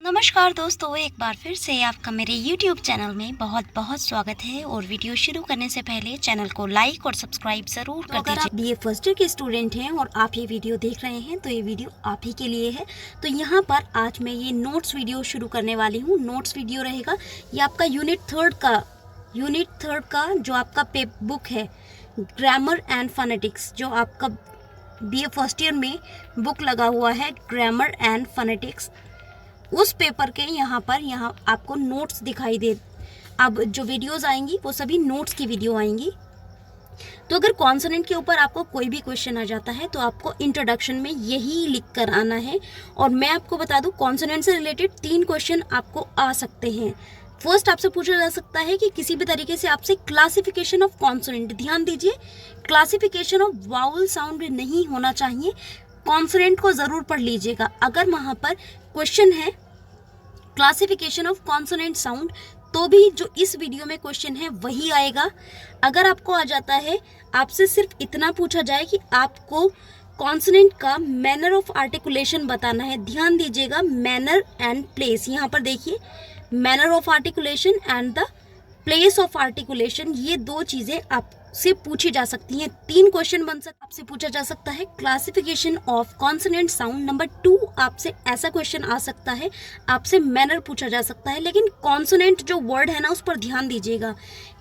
नमस्कार दोस्तों, एक बार फिर से आपका मेरे YouTube चैनल में बहुत बहुत स्वागत है। और वीडियो शुरू करने से पहले चैनल को लाइक और सब्सक्राइब ज़रूर कर दीजिए। अगर आप बीए फर्स्ट ईयर के स्टूडेंट हैं और आप ये वीडियो देख रहे हैं तो ये वीडियो आप ही के लिए है। तो यहाँ पर आज मैं ये नोट्स वीडियो शुरू करने वाली हूँ। नोट्स वीडियो रहेगा ये आपका यूनिट थर्ड का जो आपका बुक है ग्रामर एंड फोनेटिक्स, जो आपका बीए फर्स्ट ईयर में बुक लगा हुआ है ग्रामर एंड फोनेटिक्स, उस पेपर के यहाँ आपको नोट्स दिखाई दे। अब जो वीडियोस आएंगी वो सभी नोट्स की वीडियो आएंगी। तो अगर कॉन्सोनेंट के ऊपर आपको कोई भी क्वेश्चन आ जाता है तो आपको इंट्रोडक्शन में यही लिख कर आना है। और मैं आपको बता दूं, कॉन्सोनेंट से रिलेटेड 3 क्वेश्चन आपको आ सकते हैं। फर्स्ट आपसे पूछा जा सकता है कि किसी भी तरीके से आपसे क्लासिफिकेशन ऑफ कॉन्सोनेंट, ध्यान दीजिए क्लासिफिकेशन ऑफ वाउल साउंड नहीं होना चाहिए, कॉन्सोनेंट को जरूर पढ़ लीजिएगा। अगर वहां पर क्वेश्चन है क्लासिफिकेशन ऑफ कॉन्सोनेंट साउंड तो भी जो इस वीडियो में क्वेश्चन है वही आएगा। अगर आपको आ जाता है, आपसे सिर्फ इतना पूछा जाए कि आपको कॉन्सोनेंट का मैनर ऑफ आर्टिकुलेशन बताना है, ध्यान दीजिएगा मैनर एंड प्लेस। यहाँ पर देखिए manner of articulation and the place of articulation, ये 2 चीजें आपसे पूछी जा सकती हैं। 3 क्वेश्चन बन सकते, आपसे पूछा जा सकता है classification of consonant sound. Number 2 आपसे ऐसा क्वेश्चन आ सकता है, आपसे मैनर पूछा जा सकता है। लेकिन कॉन्सोनेंट जो वर्ड है ना, उस पर ध्यान दीजिएगा।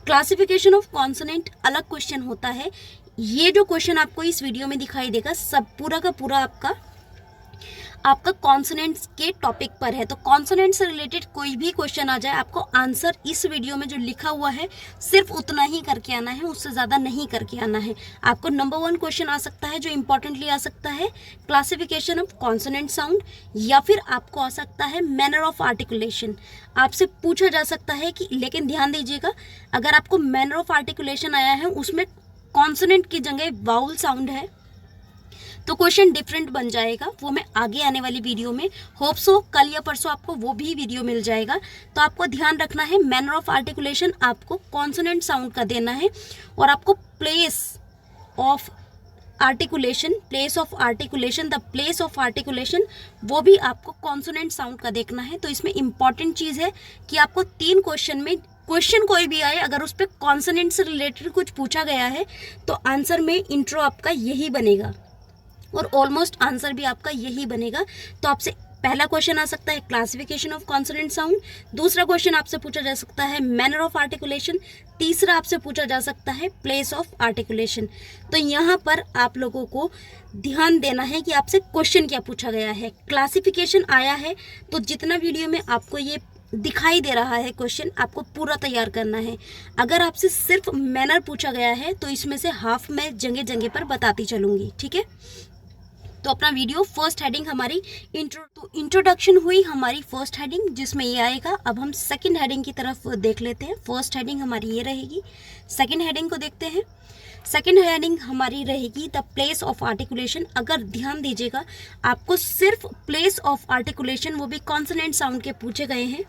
क्लासिफिकेशन ऑफ कॉन्सोनेंट अलग क्वेश्चन होता है। ये जो क्वेश्चन आपको इस वीडियो में दिखाई देगा सब पूरा का पूरा आपका कॉन्सोनेंट्स के टॉपिक पर है। तो कॉन्सोनेंट से रिलेटेड कोई भी क्वेश्चन आ जाए, आपको आंसर इस वीडियो में जो लिखा हुआ है सिर्फ उतना ही करके आना है, उससे ज़्यादा नहीं करके आना है। आपको नंबर 1 क्वेश्चन आ सकता है जो इंपॉर्टेंटली आ सकता है क्लासिफिकेशन ऑफ कॉन्सोनेंट साउंड, या फिर आपको आ सकता है मैनर ऑफ आर्टिकुलेशन। आपसे पूछा जा सकता है कि, लेकिन ध्यान दीजिएगा अगर आपको मैनर ऑफ आर्टिकुलेशन आया है उसमें कॉन्सोनेंट की जगह वाउल साउंड है तो क्वेश्चन डिफरेंट बन जाएगा। वो मैं आगे आने वाली वीडियो में, होप सो कल या परसों आपको वो भी वीडियो मिल जाएगा। तो आपको ध्यान रखना है मैनर ऑफ आर्टिकुलेशन आपको कॉन्सोनेंट साउंड का देना है, और आपको place of articulation the place of articulation वो भी आपको कॉन्सोनेंट साउंड का देखना है। तो इसमें इंपॉर्टेंट चीज़ है कि आपको 3 क्वेश्चन में क्वेश्चन कोई भी आए, अगर उस पर कॉन्सोनेंट से रिलेटेड कुछ पूछा गया है तो आंसर में इंट्रो आपका यही बनेगा और ऑलमोस्ट आंसर भी आपका यही बनेगा। तो आपसे पहला क्वेश्चन आ सकता है क्लासिफिकेशन ऑफ कॉन्सोनेंट साउंड, दूसरा क्वेश्चन आपसे पूछा जा सकता है मैनर ऑफ आर्टिकुलेशन, तीसरा आपसे पूछा जा सकता है प्लेस ऑफ आर्टिकुलेशन। तो यहाँ पर आप लोगों को ध्यान देना है कि आपसे क्वेश्चन क्या पूछा गया है। क्लासिफिकेशन आया है तो जितना वीडियो में आपको ये दिखाई दे रहा है क्वेश्चन आपको पूरा तैयार करना है। अगर आपसे सिर्फ मैनर पूछा गया है तो इसमें से हाफ मैं जगह जगह पर बताती चलूँगी, ठीक है। तो अपना वीडियो फर्स्ट हेडिंग हमारी इंट्रोडक्शन हुई हमारी फर्स्ट हेडिंग, जिसमें ये आएगा। अब हम सेकंड हेडिंग की तरफ देख लेते हैं। फर्स्ट हेडिंग हमारी ये रहेगी, सेकंड हेडिंग को देखते हैं। सेकंड हेडिंग हमारी रहेगी द प्लेस ऑफ आर्टिकुलेशन। अगर ध्यान दीजिएगा आपको सिर्फ प्लेस ऑफ आर्टिकुलेशन वो भी कॉन्सोनेंट साउंड के पूछे गए हैं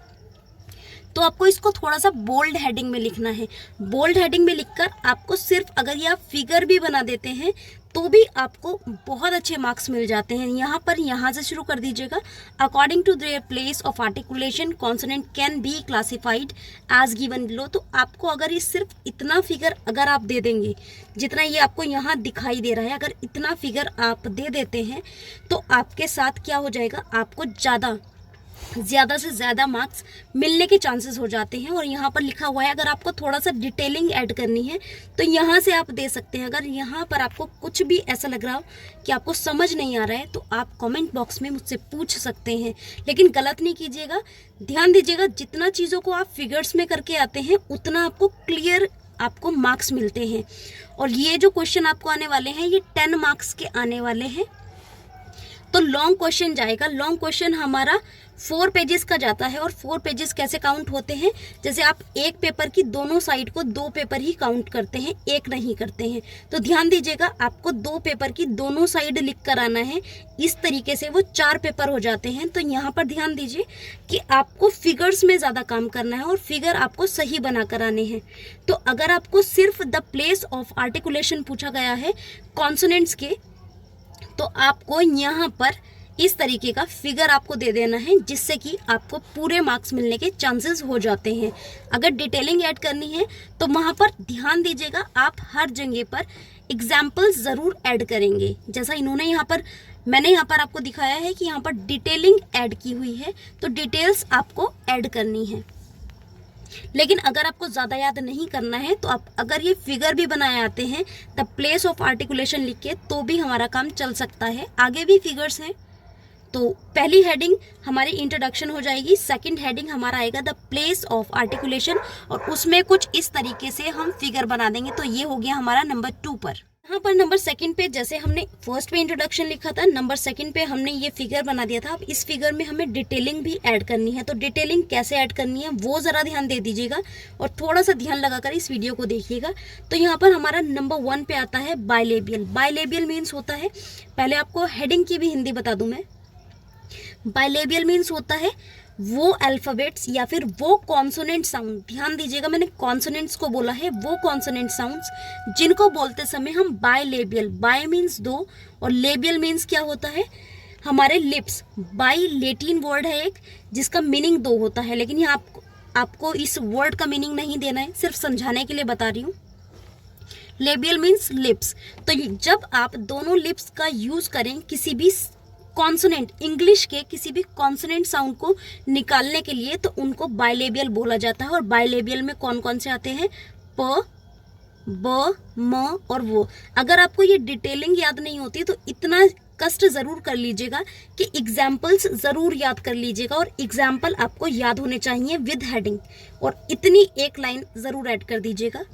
तो आपको इसको थोड़ा सा बोल्ड हेडिंग में लिखना है। बोल्ड हेडिंग में लिखकर आपको सिर्फ, अगर ये आप फिगर भी बना देते हैं तो भी आपको बहुत अच्छे मार्क्स मिल जाते हैं। यहाँ से शुरू कर दीजिएगा। According to their place of articulation consonant can be classified as given below. तो आपको अगर ये सिर्फ इतना फिगर अगर आप दे देंगे, जितना ये आपको यहाँ दिखाई दे रहा है, अगर इतना फिगर आप दे देते हैं तो आपके साथ क्या हो जाएगा, आपको ज़्यादा से ज़्यादा मार्क्स मिलने के चांसेस हो जाते हैं। और यहाँ पर लिखा हुआ है अगर आपको थोड़ा सा डिटेलिंग ऐड करनी है तो यहाँ से आप दे सकते हैं। अगर यहाँ पर आपको कुछ भी ऐसा लग रहा हो कि आपको समझ नहीं आ रहा है तो आप कमेंट बॉक्स में मुझसे पूछ सकते हैं, लेकिन गलत नहीं कीजिएगा। ध्यान दीजिएगा जितना चीज़ों को आप फिगर्स में करके आते हैं उतना आपको क्लियर आपको मार्क्स मिलते हैं। और ये जो क्वेश्चन आपको आने वाले हैं ये 10 मार्क्स के आने वाले हैं। तो लॉन्ग क्वेश्चन जाएगा। लॉन्ग क्वेश्चन हमारा 4 पेजेस का जाता है। और 4 पेजेस कैसे काउंट होते हैं, जैसे आप एक पेपर की दोनों साइड को 2 पेपर ही काउंट करते हैं, एक नहीं करते हैं। तो ध्यान दीजिएगा आपको 2 पेपर की दोनों साइड लिख कर आना है, इस तरीके से वो 4 पेपर हो जाते हैं। तो यहाँ पर ध्यान दीजिए कि आपको फिगर्स में ज़्यादा काम करना है और फिगर आपको सही बना कर आने हैं। तो अगर आपको सिर्फ द प्लेस ऑफ आर्टिकुलेशन पूछा गया है कॉन्सोनेंट्स के, तो आपको यहाँ पर इस तरीके का फिगर आपको दे देना है, जिससे कि आपको पूरे मार्क्स मिलने के चांसेस हो जाते हैं। अगर डिटेलिंग ऐड करनी है तो वहाँ पर ध्यान दीजिएगा, आप हर जगह पर एग्जाम्पल्स ज़रूर ऐड करेंगे। जैसा इन्होंने मैंने यहाँ पर आपको दिखाया है कि यहाँ पर डिटेलिंग ऐड की हुई है, तो डिटेल्स आपको ऐड करनी है। लेकिन अगर आपको ज़्यादा याद नहीं करना है तो आप अगर ये फिगर भी बनाए आते हैं तब प्लेस ऑफ आर्टिकुलेशन लिख के तो भी हमारा काम चल सकता है। आगे भी फिगर्स हैं। तो पहली हेडिंग हमारी इंट्रोडक्शन हो जाएगी, सेकंड हेडिंग हमारा आएगा द प्लेस ऑफ आर्टिकुलेशन, और उसमें कुछ इस तरीके से हम फिगर बना देंगे। तो ये हो गया हमारा नंबर 2 पर। यहाँ पर नंबर 2 पे जैसे हमने फर्स्ट पे इंट्रोडक्शन लिखा था, नंबर 2 पे हमने ये फिगर बना दिया था। अब इस फिगर में हमें डिटेलिंग भी ऐड करनी है। तो डिटेलिंग कैसे ऐड करनी है वो ज़रा ध्यान दे दीजिएगा और थोड़ा सा ध्यान लगाकर इस वीडियो को देखिएगा। तो यहाँ पर हमारा नंबर 1 पे आता है बाइलेबियल। बाइलेबियल मीन्स होता है, पहले आपको हेडिंग की भी हिंदी बता दूँ मैं। बाइलेबियल मीन्स होता है वो अल्फ़ाबेट्स या फिर वो कॉन्सोनेंट साउंड, ध्यान दीजिएगा मैंने कॉन्सोनेंट्स को बोला है, वो कॉन्सोनेंट साउंड्स जिनको बोलते समय हम बाइलेबियल, बाय मीन्स दो और लेबियल मीन्स क्या होता है हमारे लिप्स। बाई लेटिन वर्ड है एक जिसका मीनिंग 2 होता है, लेकिन यहाँ आपको इस वर्ड का मीनिंग नहीं देना है, सिर्फ समझाने के लिए बता रही हूँ। Labial means lips. तो जब आप दोनों लिप्स का यूज करें किसी भी कॉन्सोनेंट, इंग्लिश के किसी भी कॉन्सोनेंट साउंड को निकालने के लिए, तो उनको बाइलेबियल बोला जाता है। और बाइलेबियल में कौन कौन से आते हैं, प, ब, म और वो। अगर आपको ये डिटेलिंग याद नहीं होती तो इतना कष्ट ज़रूर कर लीजिएगा कि एग्जाम्पल्स ज़रूर याद कर लीजिएगा, और एग्जाम्पल आपको याद होने चाहिए विद हेडिंग, और इतनी एक लाइन ज़रूर ऐड कर दीजिएगा।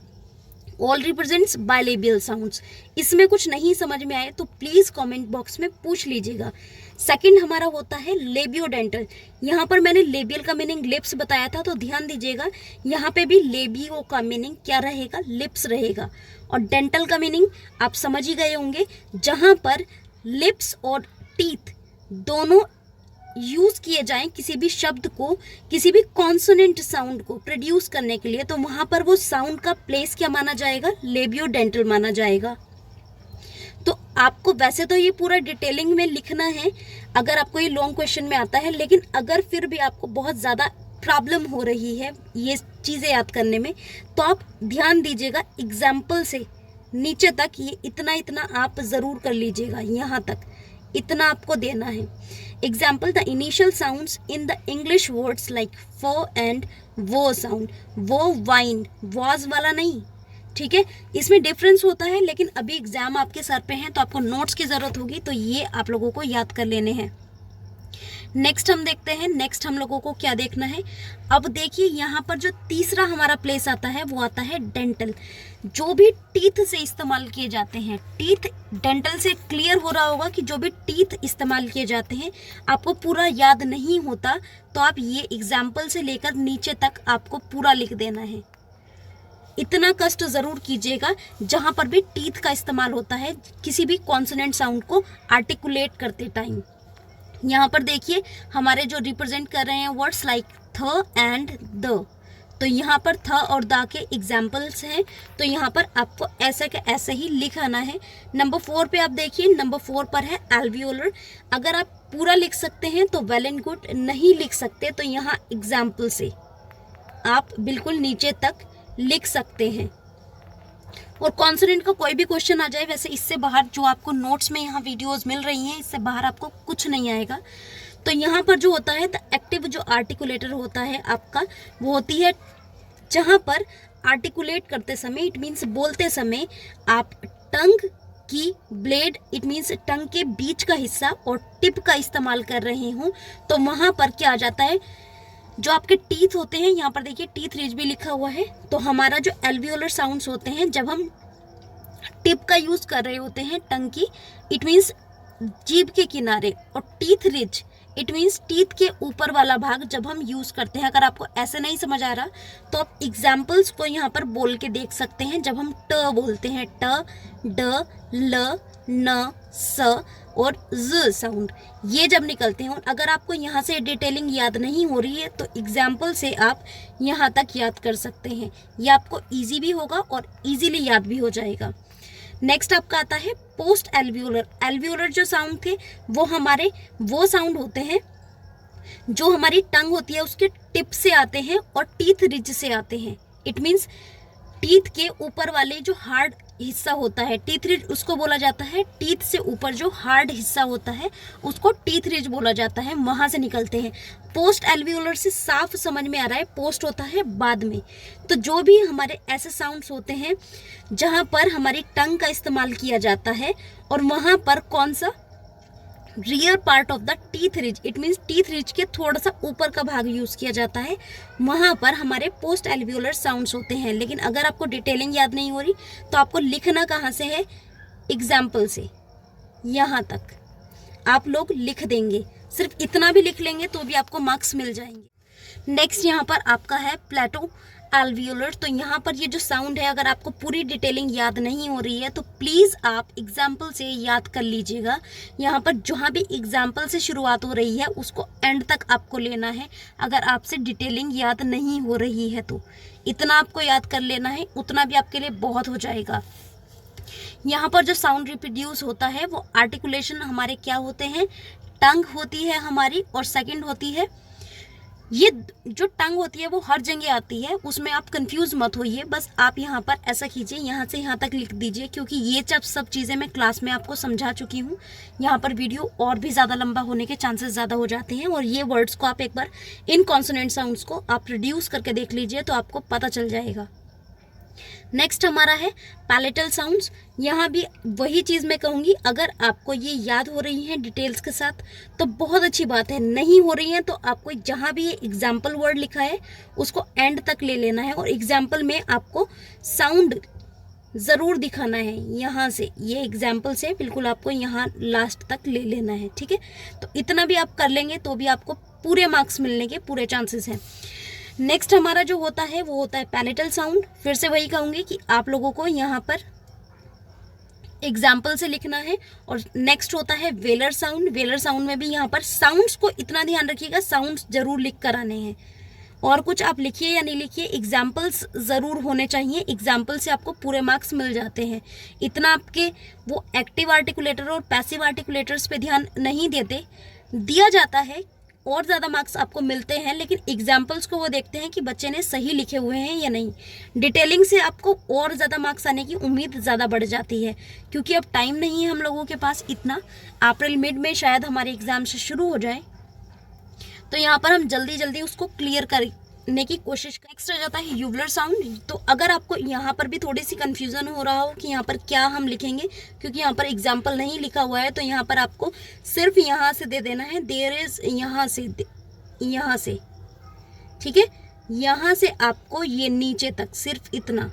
All represents bilabial sounds. इसमें कुछ नहीं समझ में आए तो प्लीज़ कमेंट बॉक्स में पूछ लीजिएगा। सेकंड हमारा होता है लेबियोडेंटल। यहाँ पर मैंने लेबियल का मीनिंग लिप्स बताया था, तो ध्यान दीजिएगा यहाँ पे भी लेबियो का मीनिंग क्या रहेगा, लिप्स रहेगा। और डेंटल का मीनिंग आप समझ ही गए होंगे, जहाँ पर लिप्स और टीथ दोनों यूज किए जाएं किसी भी शब्द को, किसी भी कॉन्सोनेंट साउंड को प्रोड्यूस करने के लिए, तो वहां पर वो साउंड का प्लेस क्या माना जाएगा, लेबियोडेंटल माना जाएगा। तो आपको वैसे तो ये पूरा डिटेलिंग में लिखना है अगर आपको ये लॉन्ग क्वेश्चन में आता है, लेकिन अगर फिर भी आपको बहुत ज़्यादा प्रॉब्लम हो रही है ये चीज़ें याद करने में, तो आप ध्यान दीजिएगा एग्जाम्पल से नीचे तक ये इतना आप ज़रूर कर लीजिएगा, यहाँ तक इतना आपको देना है। Example, the initial sounds in the English words like फो एंड वो साउंड। वो वाइन, वॉज वाला नहीं, ठीक है, इसमें डिफरेंस होता है। लेकिन अभी एग्जाम आपके सर पे हैं तो आपको नोट्स की ज़रूरत होगी, तो ये आप लोगों को याद कर लेने हैं। नेक्स्ट हम देखते हैं, नेक्स्ट हम लोगों को क्या देखना है। अब देखिए यहाँ पर जो तीसरा हमारा प्लेस आता है वो आता है डेंटल। जो भी टीथ से इस्तेमाल किए जाते हैं, टीथ, डेंटल से क्लियर हो रहा होगा कि जो भी टीथ इस्तेमाल किए जाते हैं, आपको पूरा याद नहीं होता तो आप ये एग्जाम्पल से लेकर नीचे तक आपको पूरा लिख देना है। इतना कष्ट ज़रूर कीजिएगा जहाँ पर भी टीथ का इस्तेमाल होता है किसी भी कॉन्सोनेंट साउंड को आर्टिकुलेट करते टाइम। यहाँ पर देखिए हमारे जो रिप्रेजेंट कर रहे हैं वर्ड्स लाइक थ एंड द, तो यहाँ पर थ और द के एग्जाम्पल्स हैं, तो यहाँ पर आपको ऐसे के ऐसे ही लिखाना है। नंबर 4 पे आप देखिए, नंबर 4 पर है एल्वियोलर। अगर आप पूरा लिख सकते हैं तो वेल एंड गुड, नहीं लिख सकते तो यहाँ एग्जाम्पल से आप बिल्कुल नीचे तक लिख सकते हैं। और कॉन्सोनेंट का कोई भी क्वेश्चन आ जाए, वैसे इससे बाहर जो आपको नोट्स में यहाँ वीडियोस मिल रही हैं, इससे बाहर आपको कुछ नहीं आएगा। तो यहाँ पर जो होता है द एक्टिव जो आर्टिकुलेटर होता है आपका, वो होती है जहाँ पर आर्टिकुलेट करते समय, इट मीन्स बोलते समय आप टंग की ब्लेड, इट मीन्स टंग के बीच का हिस्सा और टिप का इस्तेमाल कर रहे हो, तो वहाँ पर क्या आ जाता है, जो आपके टीथ होते हैं, यहाँ पर देखिए टीथ रिज भी लिखा हुआ है, तो हमारा जो एल्वियोलर साउंड्स होते हैं जब हम टिप का यूज कर रहे होते हैं टंग की, इट मीन्स जीभ के किनारे, और teeth ridge it means teeth के ऊपर वाला भाग जब हम यूज करते हैं। अगर आपको ऐसे नहीं समझ आ रहा तो आप एग्जाम्पल्स को यहाँ पर बोल के देख सकते हैं। जब हम ट बोलते हैं, ट, ड, ल, न, स और ज साउंड, ये जब निकलते हैं, और अगर आपको यहाँ से डिटेलिंग याद नहीं हो रही है तो एग्जाम्पल से आप यहाँ तक याद कर सकते हैं। ये आपको इजी भी होगा और इजीली याद भी हो जाएगा। नेक्स्ट आपका आता है पोस्ट एल्वियोलर। एल्वियोलर जो साउंड थे वो हमारे वो साउंड होते हैं जो हमारी टंग होती है उसके टिप से आते हैं और टीथ रिज से आते हैं। इट मीन्स टीथ के ऊपर वाले जो हार्ड हिस्सा होता है, टीथ रिज उसको बोला जाता है। टीथ से ऊपर जो हार्ड हिस्सा होता है उसको टीथ रिज बोला जाता है, वहां से निकलते हैं। पोस्ट एल्वियोलर से साफ समझ में आ रहा है, पोस्ट होता है बाद में। तो जो भी हमारे ऐसे साउंड्स होते हैं जहां पर हमारी टंग का इस्तेमाल किया जाता है और वहां पर कौन सा rear part of the teeth ridge, it means teeth ridge के थोड़ा सा ऊपर का भाग यूज किया जाता है, वहां पर हमारे पोस्ट एल्वियोलर साउंड्स होते हैं। लेकिन अगर आपको डिटेलिंग याद नहीं हो रही तो आपको लिखना कहाँ से है, एग्जाम्पल से यहाँ तक आप लोग लिख देंगे। सिर्फ इतना भी लिख लेंगे तो भी आपको मार्क्स मिल जाएंगे। नेक्स्ट यहाँ पर आपका है प्लेटो एल्वियोलर। तो यहाँ पर ये जो साउंड है, अगर आपको पूरी डिटेलिंग याद नहीं हो रही है तो प्लीज़ आप एग्जाम्पल से याद कर लीजिएगा। यहाँ पर जहाँ भी एग्जाम्पल से शुरुआत हो रही है उसको एंड तक आपको लेना है। अगर आपसे डिटेलिंग याद नहीं हो रही है तो इतना आपको याद कर लेना है, उतना भी आपके लिए बहुत हो जाएगा। यहाँ पर जो साउंड रिप्रोड्यूस होता है वो आर्टिकुलेशन हमारे क्या होते हैं, टंग होती है हमारी, और सेकंड होती है ये जो टंग होती है वो हर जगह आती है, उसमें आप कंफ्यूज मत होइए। बस आप यहाँ पर ऐसा कीजिए, यहाँ से यहाँ तक लिख दीजिए, क्योंकि ये सब चीज़ें मैं क्लास में आपको समझा चुकी हूँ। यहाँ पर वीडियो और भी ज़्यादा लंबा होने के चांसेस ज़्यादा हो जाते हैं। और ये वर्ड्स को आप एक बार इन कॉन्सोनेंट साउंड्स को आप रिड्यूस करके देख लीजिए तो आपको पता चल जाएगा। नेक्स्ट हमारा है पैलेटल साउंड्स। यहाँ भी वही चीज़ मैं कहूँगी, अगर आपको ये याद हो रही हैं डिटेल्स के साथ तो बहुत अच्छी बात है, नहीं हो रही हैं तो आपको जहाँ भी ये एग्जाम्पल वर्ड लिखा है उसको एंड तक ले लेना है और एग्जाम्पल में आपको साउंड ज़रूर दिखाना है। यहाँ से ये एग्जाम्पल से बिल्कुल आपको यहाँ लास्ट तक ले लेना है, ठीक है। तो इतना भी आप कर लेंगे तो भी आपको पूरे मार्क्स मिलने के पूरे चांसेस हैं। नेक्स्ट हमारा जो होता है वो होता है पैलेटल साउंड। फिर से वही कहूँगी कि आप लोगों को यहाँ पर एग्जाम्पल से लिखना है। और नेक्स्ट होता है वेलर साउंड। वेलर साउंड में भी यहाँ पर साउंड्स को इतना ध्यान रखिएगा, साउंड्स जरूर लिख कर आने हैं। और कुछ आप लिखिए या नहीं लिखिए, एग्जाम्पल्स ज़रूर होने चाहिए। एग्जाम्पल से आपको पूरे मार्क्स मिल जाते हैं। इतना आपके वो एक्टिव आर्टिकुलेटर और पैसिव आर्टिकुलेटर्स पे ध्यान नहीं देते, दिया जाता है और ज़्यादा मार्क्स आपको मिलते हैं, लेकिन एग्जाम्पल्स को वो देखते हैं कि बच्चे ने सही लिखे हुए हैं या नहीं। डिटेलिंग से आपको और ज़्यादा मार्क्स आने की उम्मीद ज़्यादा बढ़ जाती है, क्योंकि अब टाइम नहीं है हम लोगों के पास इतना। अप्रैल मिड में शायद हमारे एग्ज़ाम से शुरू हो जाए, तो यहाँ पर हम जल्दी जल्दी उसको क्लियर करने की कोशिश करें। नेक्स्ट आ जाता है यूवलर साउंड। तो अगर आपको यहाँ पर भी थोड़ी सी कन्फ्यूज़न हो रहा हो कि यहाँ पर क्या हम लिखेंगे, क्योंकि यहाँ पर एग्जाम्पल नहीं लिखा हुआ है, तो यहाँ पर आपको सिर्फ यहाँ से दे देना है देयर इज, यहाँ से, ठीक है। यहाँ से आपको ये नीचे तक सिर्फ इतना।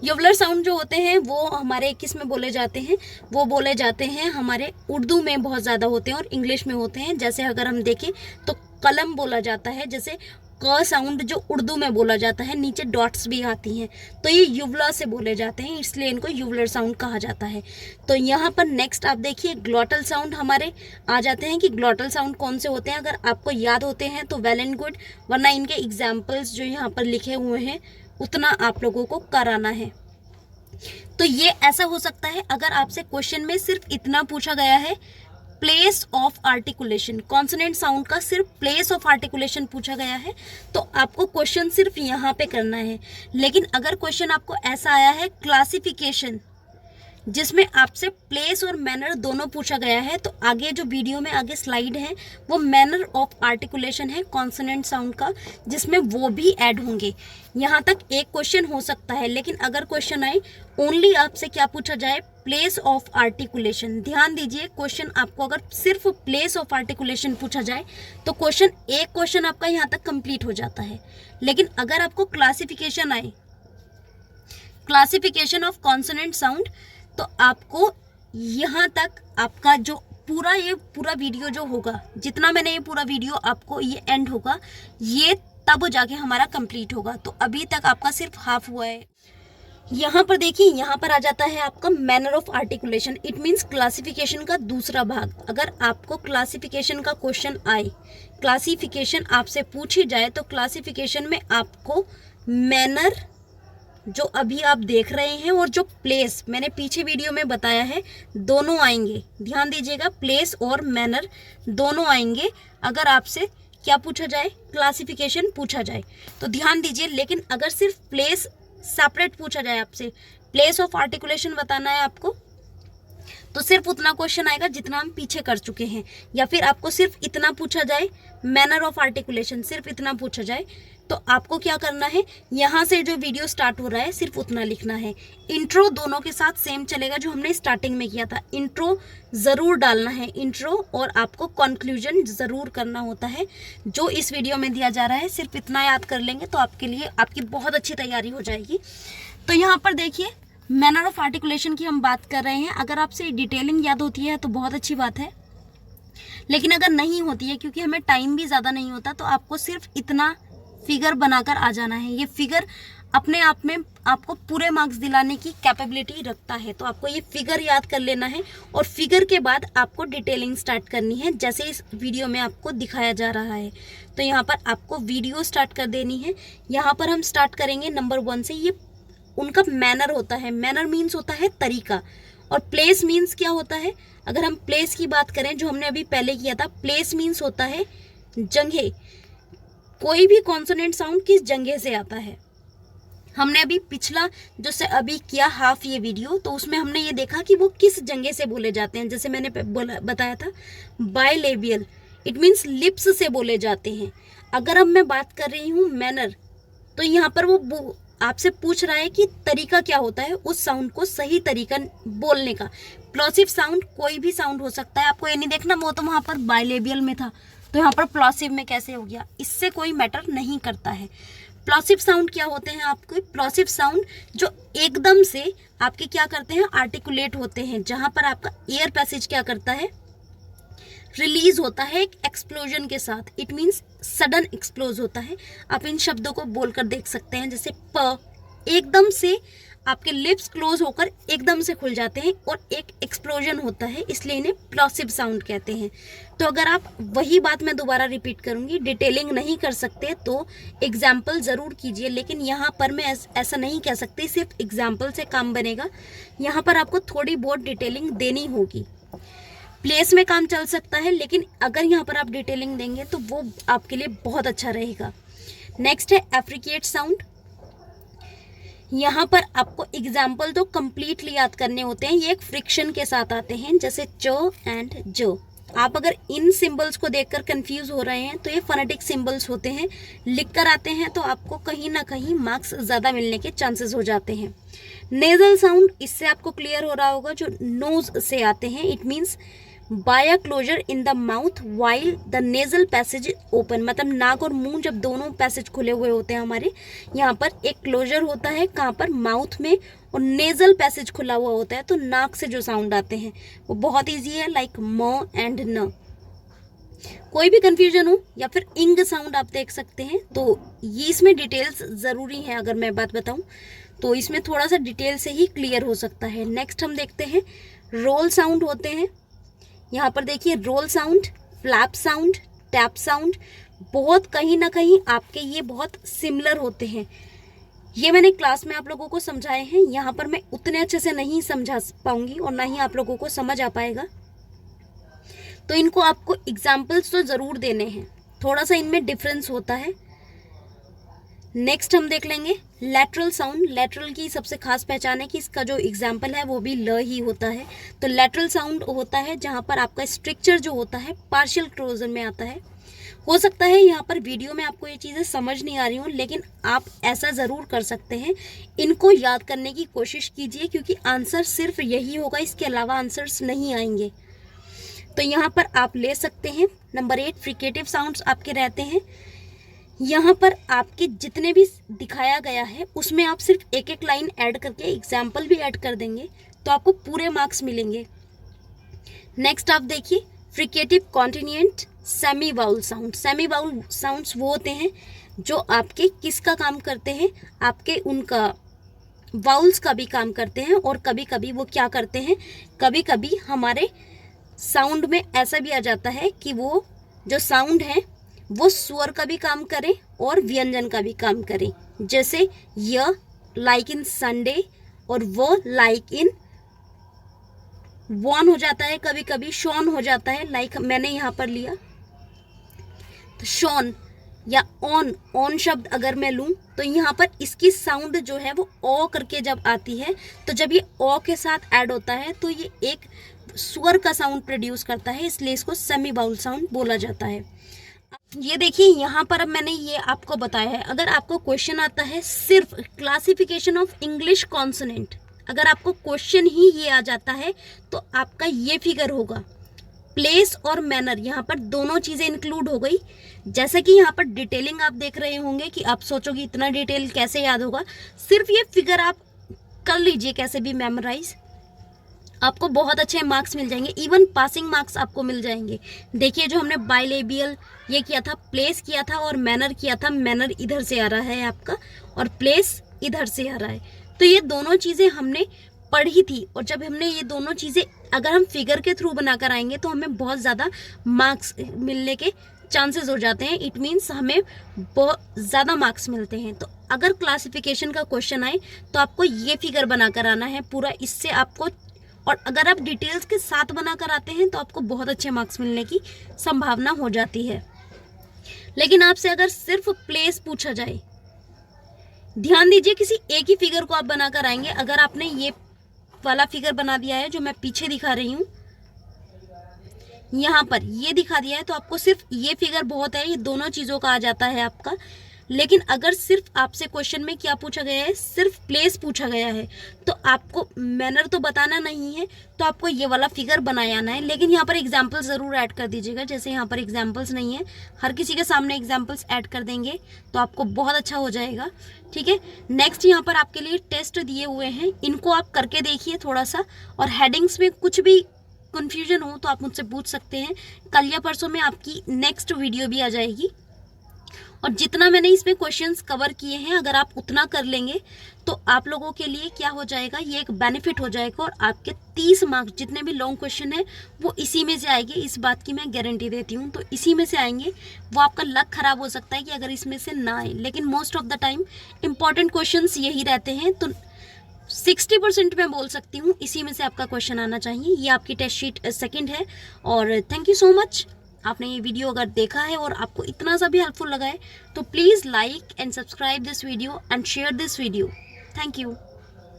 यूवलर साउंड जो होते हैं वो हमारे किस में बोले जाते हैं, वो बोले जाते हैं हमारे उर्दू में बहुत ज़्यादा होते हैं और इंग्लिश में होते हैं। जैसे अगर हम देखें तो कलम बोला जाता है, जैसे क साउंड जो उर्दू में बोला जाता है, नीचे डॉट्स भी आती हैं, तो ये युवला से बोले जाते हैं, इसलिए इनको यूवलर साउंड कहा जाता है। तो यहाँ पर नेक्स्ट आप देखिए ग्लॉटल साउंड हमारे आ जाते हैं कि ग्लॉटल साउंड कौन से होते हैं। अगर आपको याद होते हैं तो वेल एंड गुड, वरना इनके एग्जाम्पल्स जो यहाँ पर लिखे हुए हैं उतना आप लोगों को कराना है। तो ये ऐसा हो सकता है अगर आपसे क्वेश्चन में सिर्फ इतना पूछा गया है, place of articulation, consonant sound का सिर्फ प्लेस ऑफ आर्टिकुलेशन पूछा गया है, तो आपको क्वेश्चन सिर्फ यहाँ पे करना है। लेकिन अगर क्वेश्चन आपको ऐसा आया है क्लासिफिकेशन, जिसमें आपसे प्लेस और मैनर दोनों पूछा गया है, तो आगे जो वीडियो में आगे स्लाइड है वो मैनर ऑफ आर्टिकुलेशन है कॉन्सोनेंट साउंड का, जिसमें वो भी ऐड होंगे। यहाँ तक एक क्वेश्चन हो सकता है, लेकिन अगर क्वेश्चन आए ओनली आपसे क्या पूछा जाए, प्लेस ऑफ आर्टिकुलेशन, ध्यान दीजिए क्वेश्चन आपको अगर सिर्फ प्लेस ऑफ आर्टिकुलेशन पूछा जाए तो एक क्वेश्चन आपका यहाँ तक कंप्लीट हो जाता है। लेकिन अगर आपको क्लासिफिकेशन आए, क्लासिफिकेशन ऑफ कॉन्सोनेंट साउंड, तो आपको यहाँ तक आपका जो पूरा वीडियो जो होगा, जितना मैंने ये पूरा वीडियो आपको ये एंड होगा, ये तब जाके हमारा कंप्लीट होगा। तो अभी तक आपका सिर्फ हाफ हुआ है। यहाँ पर देखिए, यहाँ पर आ जाता है आपका manner of articulation, it means classification का दूसरा भाग। अगर आपको क्लासिफिकेशन का क्वेश्चन आए, क्लासिफिकेशन आपसे पूछी जाए, तो क्लासिफिकेशन में आपको मैनर जो अभी आप देख रहे हैं और जो प्लेस मैंने पीछे वीडियो में बताया है, दोनों आएंगे। ध्यान दीजिएगा, प्लेस और मैनर दोनों आएंगे अगर आपसे क्या पूछा जाए, क्लासिफिकेशन पूछा जाए तो ध्यान दीजिए। लेकिन अगर सिर्फ प्लेस सेपरेट पूछा जाए आपसे, प्लेस ऑफ आर्टिकुलेशन बताना है आपको, तो सिर्फ उतना क्वेश्चन आएगा जितना हम पीछे कर चुके हैं। या फिर आपको सिर्फ इतना पूछा जाए, मैनर ऑफ आर्टिकुलेशन सिर्फ इतना पूछा जाए, तो आपको क्या करना है, यहाँ से जो वीडियो स्टार्ट हो रहा है सिर्फ उतना लिखना है। इंट्रो दोनों के साथ सेम चलेगा जो हमने स्टार्टिंग में किया था। इंट्रो ज़रूर डालना है, इंट्रो, और आपको कंक्लूजन ज़रूर करना होता है जो इस वीडियो में दिया जा रहा है। सिर्फ इतना याद कर लेंगे तो आपके लिए आपकी बहुत अच्छी तैयारी हो जाएगी। तो यहाँ पर देखिए, मैनर ऑफ आर्टिकुलेशन की हम बात कर रहे हैं। अगर आपसे डिटेलिंग याद होती है तो बहुत अच्छी बात है, लेकिन अगर नहीं होती है, क्योंकि हमें टाइम भी ज़्यादा नहीं होता, तो आपको सिर्फ इतना फिगर बनाकर आ जाना है। ये फिगर अपने आप में आपको पूरे मार्क्स दिलाने की कैपेबिलिटी रखता है। तो आपको ये फिगर याद कर लेना है और फिगर के बाद आपको डिटेलिंग स्टार्ट करनी है, जैसे इस वीडियो में आपको दिखाया जा रहा है। तो यहाँ पर आपको वीडियो स्टार्ट कर देनी है। यहाँ पर हम स्टार्ट करेंगे नंबर 1 से। ये उनका मैनर होता है। मैनर मीन्स होता है तरीका, और प्लेस मीन्स क्या होता है, अगर हम प्लेस की बात करें जो हमने अभी पहले किया था, प्लेस मीन्स होता है जगह। कोई भी कॉन्सोनेंट साउंड किस जगह से आता है। हमने अभी पिछला जो से अभी किया हाफ ये वीडियो, तो उसमें हमने ये देखा कि वो किस जगह से बोले जाते हैं। जैसे मैंने बताया था, बायलेबियल, इट मीन्स लिप्स से बोले जाते हैं। अगर अब मैं बात कर रही हूँ मैनर, तो यहाँ पर वो आपसे पूछ रहा है कि तरीका क्या होता है उस साउंड को सही तरीका बोलने का। प्लॉसिव साउंड कोई भी साउंड हो सकता है, आपको ये नहीं देखना वो तो वहाँ पर बायलेबियल में था तो यहाँ पर प्लॉसिव में कैसे हो गया, इससे कोई मैटर नहीं करता है। प्लॉसिव साउंड क्या होते हैं आपके, प्लॉसिव साउंड जो एकदम से आपके क्या करते हैं, आर्टिकुलेट होते हैं, जहाँ पर आपका एयर पैसेज क्या करता है, रिलीज होता है एक एक्सप्लोजन के साथ। इट मीन्स सडन एक्सप्लोज होता है। आप इन शब्दों को बोलकर देख सकते हैं, जैसे प, एकदम से आपके लिप्स क्लोज होकर एकदम से खुल जाते हैं और एक एक्सप्लोजन होता है, इसलिए इन्हें प्लॉसिव साउंड कहते हैं। तो अगर आप, वही बात मैं दोबारा रिपीट करूंगी, डिटेलिंग नहीं कर सकते तो एग्जाम्पल ज़रूर कीजिए, लेकिन यहाँ पर मैं ऐसा नहीं कह सकती सिर्फ एग्जाम्पल से काम बनेगा। यहाँ पर आपको थोड़ी बहुत डिटेलिंग देनी होगी। प्लेस में काम चल सकता है, लेकिन अगर यहाँ पर आप डिटेलिंग देंगे तो वो आपके लिए बहुत अच्छा रहेगा। नेक्स्ट है एफ्रिकेट साउंड। यहाँ पर आपको एग्जाम्पल तो कंप्लीटली याद करने होते हैं। ये एक फ्रिक्शन के साथ आते हैं, जैसे चो एंड जो। आप अगर इन सिंबल्स को देखकर कंफ्यूज हो रहे हैं तो ये फोनेटिक सिंबल्स होते हैं, लिख कर आते हैं तो आपको कहीं ना कहीं मार्क्स ज़्यादा मिलने के चांसेस हो जाते हैं। नेजल साउंड, इससे आपको क्लियर हो रहा होगा, जो नोज से आते हैं। It means by a closure in the mouth while the nasal passage open, मतलब नाक और मुंह जब दोनों पैसेज खुले हुए होते हैं हमारे, यहाँ पर एक क्लोजर होता है कहाँ पर, माउथ में, और नेजल पैसेज खुला हुआ होता है, तो नाक से जो साउंड आते हैं वो बहुत ईजी है, लाइक म एंड न। कोई भी कंफ्यूजन हो या फिर इंग साउंड आप देख सकते हैं, तो ये इसमें डिटेल्स ज़रूरी है। अगर मैं बात बताऊँ तो इसमें थोड़ा सा डिटेल से ही क्लियर हो सकता है। नेक्स्ट हम देखते हैं रोल साउंड होते हैं। यहाँ पर देखिए role sound, flap sound, tap sound, बहुत कहीं ना कहीं आपके ये बहुत सिमिलर होते हैं। ये मैंने क्लास में आप लोगों को समझाए हैं, यहाँ पर मैं उतने अच्छे से नहीं समझा पाऊंगी और ना ही आप लोगों को समझ आ पाएगा, तो इनको आपको एग्जाम्पल्स तो ज़रूर देने हैं, थोड़ा सा इनमें डिफरेंस होता है। नेक्स्ट हम देख लेंगे लैटरल साउंड। लैटरल की सबसे खास पहचान है कि इसका जो एग्जाम्पल है वो भी ल ही होता है। तो लैटरल साउंड होता है जहाँ पर आपका स्ट्रक्चर जो होता है पार्शियल क्लोजन में आता है। हो सकता है यहाँ पर वीडियो में आपको ये चीज़ें समझ नहीं आ रही हों, लेकिन आप ऐसा ज़रूर कर सकते हैं, इनको याद करने की कोशिश कीजिए, क्योंकि आंसर सिर्फ यही होगा, इसके अलावा आंसर्स नहीं आएंगे। तो यहाँ पर आप ले सकते हैं। नंबर 8 फ्रिकेटिव साउंड्स आपके रहते हैं। यहाँ पर आपके जितने भी दिखाया गया है उसमें आप सिर्फ एक एक लाइन ऐड करके एग्जाम्पल भी ऐड कर देंगे तो आपको पूरे मार्क्स मिलेंगे। नेक्स्ट आप देखिए fricative continuant semi vowel sound. Semi vowel sounds वो होते हैं जो आपके किसका काम करते हैं, आपके उनका वाउल्स का भी काम करते हैं, और कभी कभी वो क्या करते हैं, कभी कभी हमारे साउंड में ऐसा भी आ जाता है कि वो जो साउंड है वो स्वर का भी काम करें और व्यंजन का भी काम करें, जैसे य, लाइक इन संडे, और वो लाइक इन वॉन हो जाता है, कभी कभी शॉन हो जाता है। लाइक मैंने यहाँ पर लिया तो शॉन या ऑन, ऑन शब्द अगर मैं लूँ तो यहाँ पर इसकी साउंड जो है वो ओ करके जब आती है, तो जब ये ओ के साथ ऐड होता है तो ये एक स्वर का साउंड प्रोड्यूस करता है, इसलिए इसको सेमी बाउल साउंड बोला जाता है। ये देखिए यहाँ पर अब मैंने ये आपको बताया है। अगर आपको क्वेश्चन आता है सिर्फ क्लासिफिकेशन ऑफ इंग्लिश कॉन्सोनेंट, अगर आपको क्वेश्चन ही ये आ जाता है तो आपका ये फिगर होगा। प्लेस और मैनर, यहाँ पर दोनों चीज़ें इंक्लूड हो गई। जैसा कि यहाँ पर डिटेलिंग आप देख रहे होंगे कि आप सोचोगे इतना डिटेल कैसे याद होगा, सिर्फ ये फिगर आप कर लीजिए कैसे भी मेमोराइज, आपको बहुत अच्छे मार्क्स मिल जाएंगे, इवन पासिंग मार्क्स आपको मिल जाएंगे। देखिए जो हमने बाइलेबियल ये किया था, प्लेस किया था और मैनर किया था, मैनर इधर से आ रहा है आपका और प्लेस इधर से आ रहा है, तो ये दोनों चीज़ें हमने पढ़ी थी। और जब हमने ये दोनों चीज़ें अगर हम फिगर के थ्रू बनाकर आएंगे तो हमें बहुत ज़्यादा मार्क्स मिलने के चांसेस हो जाते हैं। इट मीन्स हमें बहुत ज़्यादा मार्क्स मिलते हैं। तो अगर क्लासिफिकेशन का क्वेश्चन आए तो आपको ये फिगर बनाकर आना है पूरा, इससे आपको, और अगर आप डिटेल्स के साथ बनाकर आते हैं तो आपको बहुत अच्छे मार्क्स मिलने की संभावना हो जाती है। लेकिन आपसे अगर सिर्फ प्लेस पूछा जाए, ध्यान दीजिए किसी एक ही फिगर को आप बनाकर आएंगे। अगर आपने ये वाला फिगर बना दिया है जो मैं पीछे दिखा रही हूँ, यहाँ पर ये दिखा दिया है, तो आपको सिर्फ ये फिगर बहुत है, ये दोनों चीज़ों का आ जाता है आपका। लेकिन अगर सिर्फ आपसे क्वेश्चन में क्या पूछा गया है, सिर्फ प्लेस पूछा गया है, तो आपको मैनर तो बताना नहीं है, तो आपको ये वाला फिगर बनाया आना है। लेकिन यहाँ पर एग्जाम्पल्स ज़रूर ऐड कर दीजिएगा। जैसे यहाँ पर एग्जाम्पल्स नहीं है, हर किसी के सामने एग्जाम्पल्स ऐड कर देंगे तो आपको बहुत अच्छा हो जाएगा। ठीक है, नेक्स्ट यहाँ पर आपके लिए टेस्ट दिए हुए हैं, इनको आप करके देखिए थोड़ा सा, और हेडिंग्स में कुछ भी कन्फ्यूजन हो तो आप मुझसे पूछ सकते हैं। कल या परसों में आपकी नेक्स्ट वीडियो भी आ जाएगी। और जितना मैंने इसमें क्वेश्चंस कवर किए हैं, अगर आप उतना कर लेंगे तो आप लोगों के लिए क्या हो जाएगा, ये एक बेनिफिट हो जाएगा। और आपके 30 मार्क्स जितने भी लॉन्ग क्वेश्चन है वो इसी में से आएंगे, इस बात की मैं गारंटी देती हूँ। तो इसी में से आएंगे। वो आपका लक खराब हो सकता है कि अगर इसमें से ना आए, लेकिन most of the time important question यही रहते हैं। तो 60% मैं बोल सकती हूँ इसी में से आपका क्वेश्चन आना चाहिए। ये आपकी टेस्ट शीट सेकंड है। और थैंक यू सो मच, आपने ये वीडियो अगर देखा है और आपको इतना सा भी हेल्पफुल लगा है तो please like and subscribe this video and share this video. Thank you.